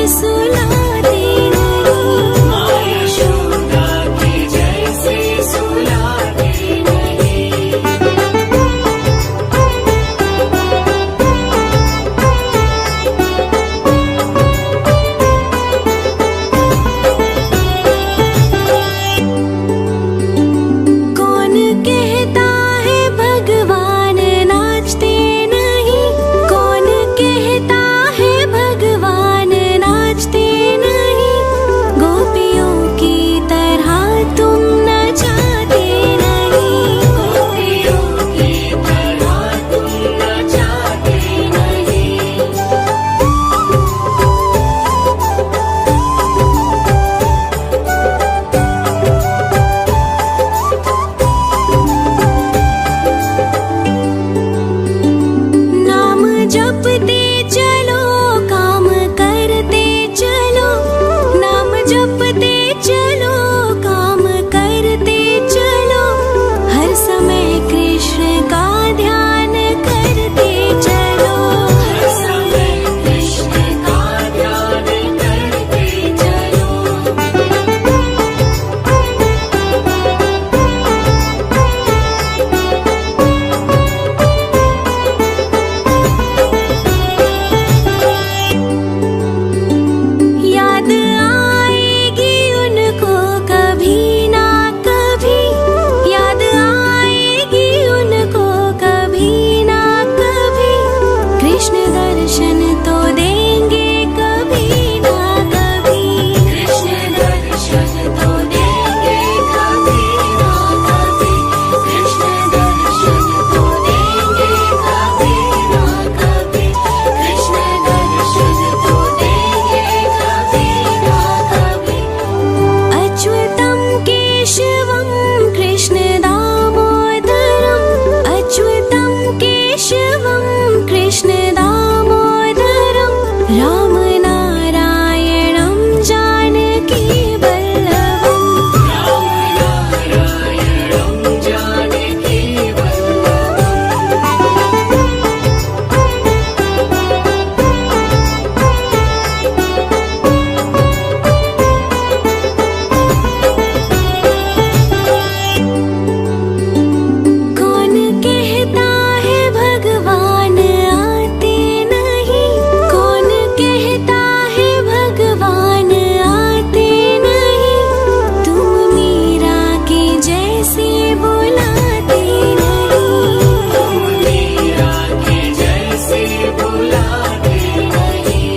सुलाते नहीं। माँ यशोदा के जैसे सुलाते नहीं। कौन कहता है भगवान नाचते नहीं? कौन कहता है भगवान नाचते नहीं? गोपियों की तरह तुम नचाते नहीं। गोपियों की तरह तुम नचाते नहीं। नाम जपते चलो, काम करते चलो। नाम जपते चलो, काम करते चलो। हर समय कृष्ण का ध्यान करते चलो। हर समय कृष्ण का ध्यान करते चलो। याद आएगी उनको कभी ना कभी। याद आएगी उनको कभी ना कभी। कृष्ण दर्शन तो देंगे कभी ना कभी। कृष्ण दर्शन तो देंगे कभी ना कभी। कृष्ण दर्शन तो देंगे कभी ना कभी। कृष्ण दर्शन तो देंगे कभी ना कभी। अच्युतं केशवं कृष्ण दामोदरम्। अच्युतं केशवं कृष्ण दामोदरम्। राम नारायणं जानकी वल्लभम्। राम नारायणं जानकी कौन कहता है भगवान आते नहीं? कौन कहता है भगवान आते नहीं? तुम मीरा के जैसे बुलाते नहीं। तुम मीरा के जैसे बुलाते नहीं।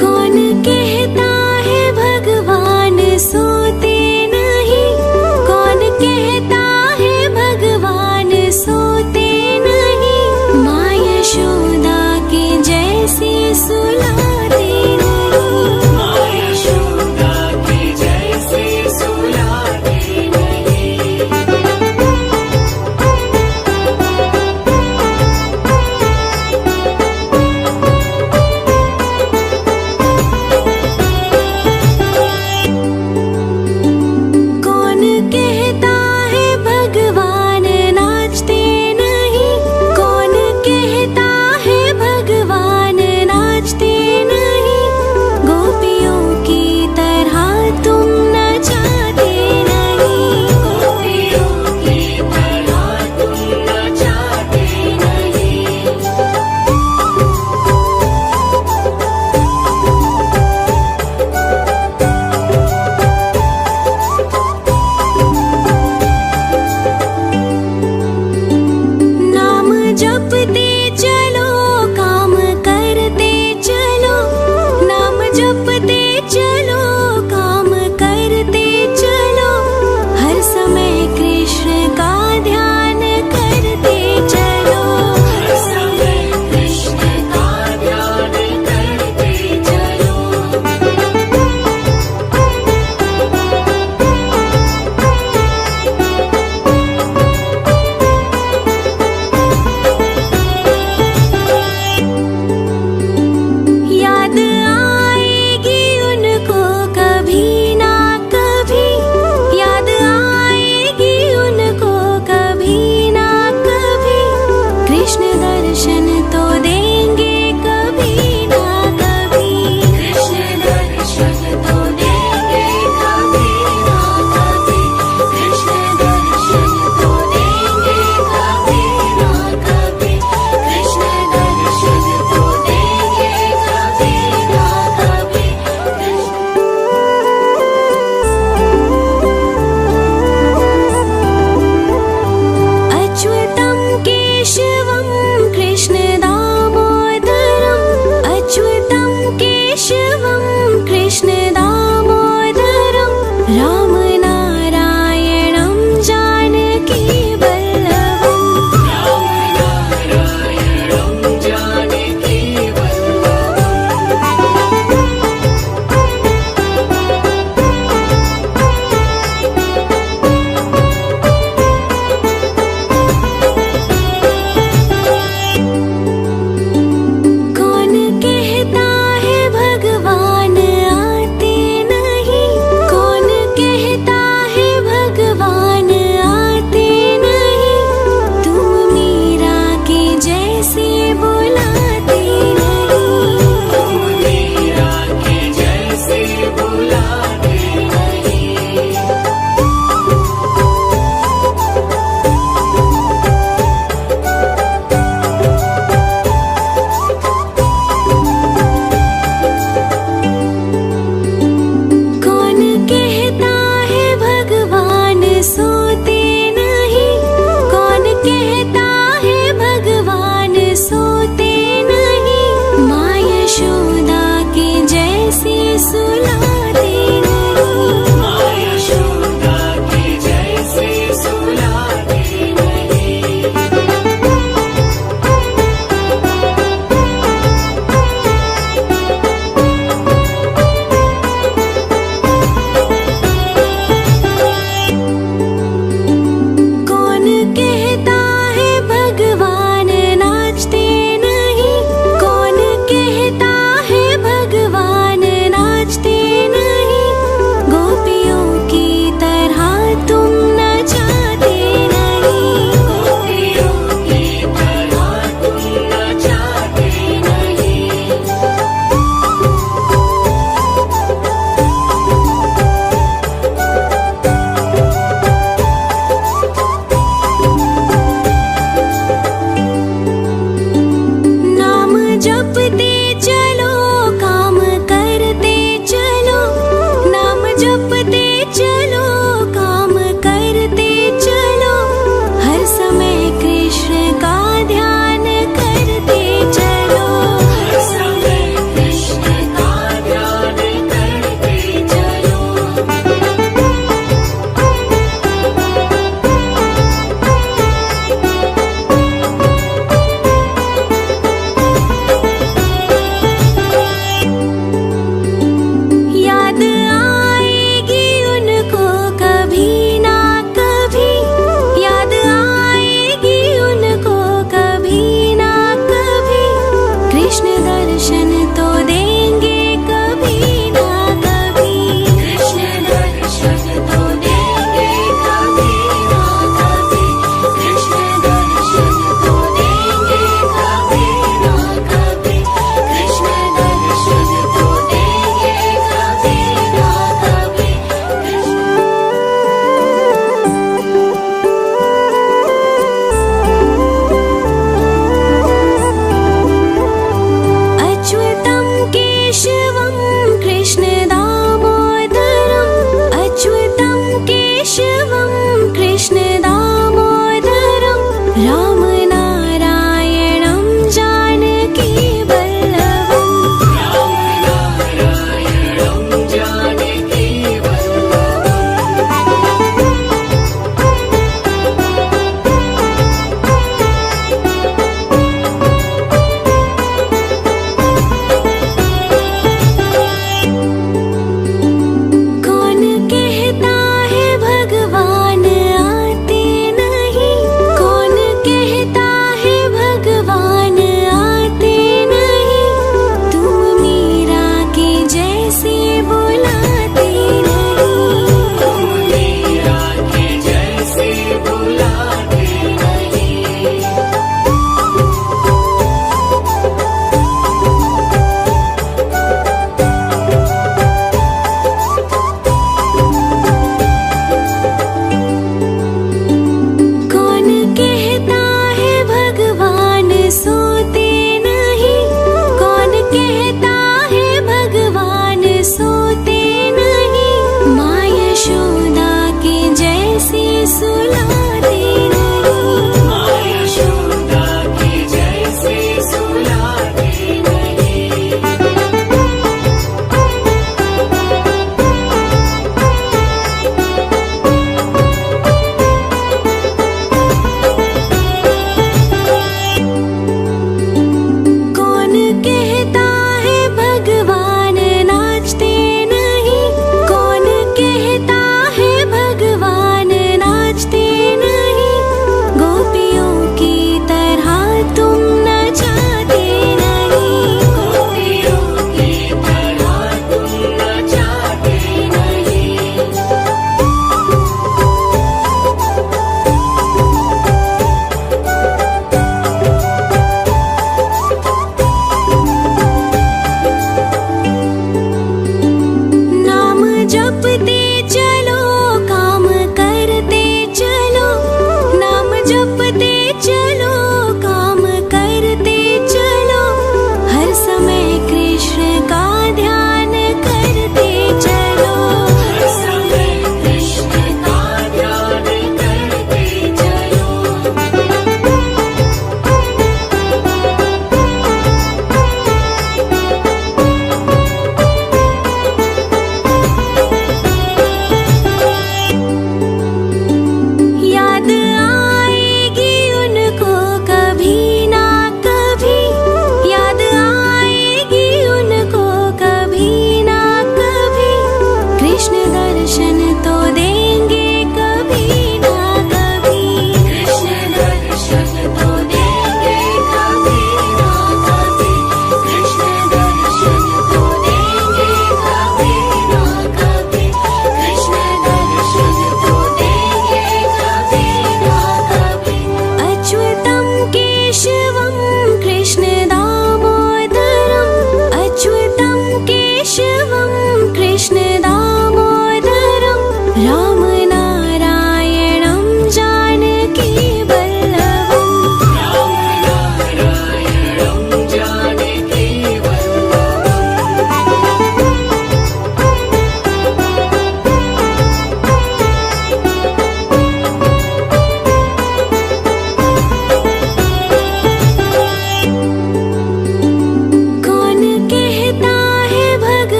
कौन कहता है भगवान सोते नहीं? कौन कहता है भगवान सोते नहीं? माँ यशोदा के जैसे सुलाते नहीं। माँ यशोदा के जैसे सुलाते नहीं। कौन कहता है भगवान नाचते नहीं? कौन कहता है भगवान नाचते नहीं? गोपियों की तरह तुम नचाते नहीं। गोपियों की तरह तुम नचाते नहीं। नाम जपते चलो, काम करते चलो। नाम जपते चलो।